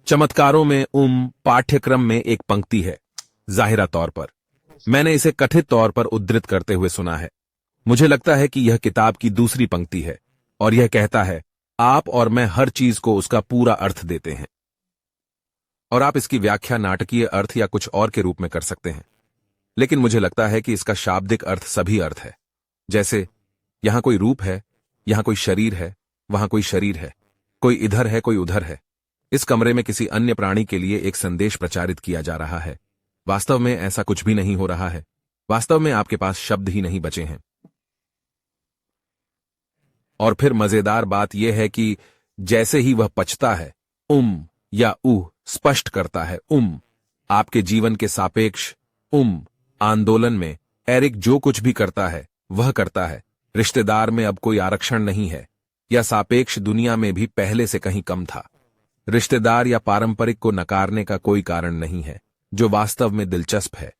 चमत्कारों में पाठ्यक्रम में एक पंक्ति है। जाहिरा तौर पर मैंने इसे कथित तौर पर उद्धृत करते हुए सुना है। मुझे लगता है कि यह किताब की दूसरी पंक्ति है और यह कहता है, आप और मैं हर चीज को उसका पूरा अर्थ देते हैं और आप इसकी व्याख्या नाटकीय अर्थ या कुछ और के रूप में कर सकते हैं, लेकिन मुझे लगता है कि इसका शाब्दिक अर्थ सभी अर्थ है। जैसे यहां कोई रूप है, यहां कोई शरीर है, वहां कोई शरीर है, कोई इधर है, कोई उधर है। इस कमरे में किसी अन्य प्राणी के लिए एक संदेश प्रचारित किया जा रहा है। वास्तव में ऐसा कुछ भी नहीं हो रहा है। वास्तव में आपके पास शब्द ही नहीं बचे हैं। और फिर मजेदार बात यह है कि जैसे ही वह पचता है, या स्पष्ट करता है, आपके जीवन के सापेक्ष आंदोलन में एरिक जो कुछ भी करता है वह करता है। रिश्तेदार में अब कोई आरक्षण नहीं है, या सापेक्ष दुनिया में भी पहले से कहीं कम था। रिश्तेदार या पारंपरिक को नकारने का कोई कारण नहीं है, जो वास्तव में दिलचस्प है।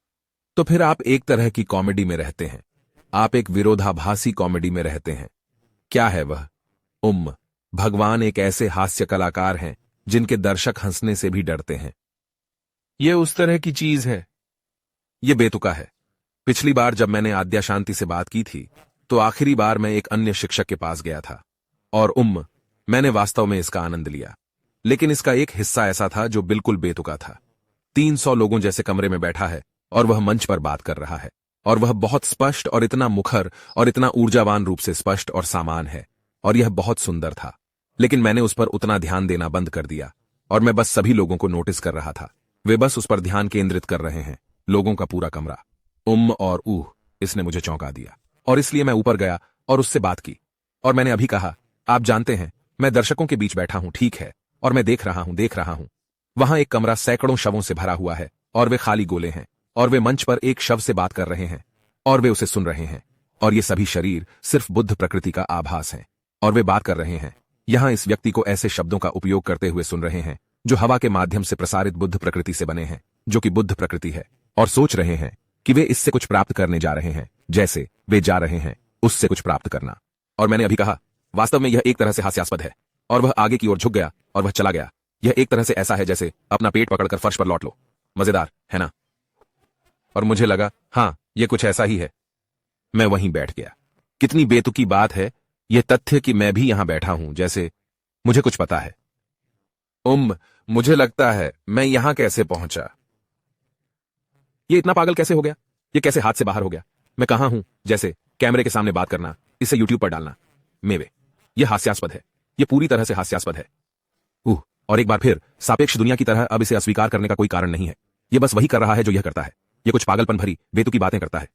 तो फिर आप एक तरह की कॉमेडी में रहते हैं। आप एक विरोधाभासी कॉमेडी में रहते हैं। क्या है वह? भगवान एक ऐसे हास्य कलाकार हैं जिनके दर्शक हंसने से भी डरते हैं। यह उस तरह की चीज है। यह बेतुका है। पिछली बार जब मैंने आद्या शांति से बात की थी, तो आखिरी बार मैं एक अन्य शिक्षक के पास गया था और मैंने वास्तव में इसका आनंद लिया। लेकिन इसका एक हिस्सा ऐसा था जो बिल्कुल बेतुका था। 300 लोगों जैसे कमरे में बैठा है और वह मंच पर बात कर रहा है, और वह बहुत स्पष्ट और इतना मुखर और इतना ऊर्जावान रूप से स्पष्ट और सामान है, और यह बहुत सुंदर था। लेकिन मैंने उस पर उतना ध्यान देना बंद कर दिया और मैं बस सभी लोगों को नोटिस कर रहा था। वे बस उस पर ध्यान केंद्रित कर रहे हैं। लोगों का पूरा कमरा। और इसने मुझे चौंका दिया, और इसलिए मैं ऊपर गया और उससे बात की। और मैंने अभी कहा, आप जानते हैं, मैं दर्शकों के बीच बैठा हूं, ठीक है, और मैं देख रहा हूं। वहां एक कमरा सैकड़ों शवों से भरा हुआ है, और वे खाली गोले हैं, और वे मंच पर एक शव से बात कर रहे हैं, और वे उसे सुन रहे हैं, और ये सभी शरीर सिर्फ बुद्ध प्रकृति का आभास हैं, और वे बात कर रहे हैं। यहां इस व्यक्ति को ऐसे शब्दों का उपयोग करते हुए सुन रहे हैं जो हवा के माध्यम से प्रसारित बुद्ध प्रकृति से बने हैं, जो कि बुद्ध प्रकृति है, और सोच रहे हैं कि वे इससे कुछ प्राप्त करने जा रहे हैं, जैसे वे जा रहे हैं उससे कुछ प्राप्त करना। और मैंने अभी कहा, वास्तव में यह एक तरह से हास्यास्पद है। और वह आगे की ओर झुक गया और वह चला गया। यह एक तरह से ऐसा है जैसे अपना पेट पकड़कर फर्श पर लौट लो। मजेदार है ना? और मुझे लगा, हां, यह कुछ ऐसा ही है। मैं वहीं बैठ गया। कितनी बेतुकी बात है यह तथ्य कि मैं भी यहां बैठा हूं, जैसे मुझे कुछ पता है। मुझे लगता है मैं यहां कैसे पहुंचा? ये इतना पागल कैसे हो गया? ये कैसे हाथ से बाहर हो गया? मैं कहां हूं? जैसे कैमरे के सामने बात करना, इसे यूट्यूब पर डालना। मेवे, यह हास्यास्पद है। यह पूरी तरह से हास्यास्पद है। और एक बार फिर सापेक्ष दुनिया की तरह अब इसे अस्वीकार करने का कोई कारण नहीं है। यह बस वही कर रहा है जो यह करता है। यह कुछ पागलपन भरी बेतुकी बातें करता है।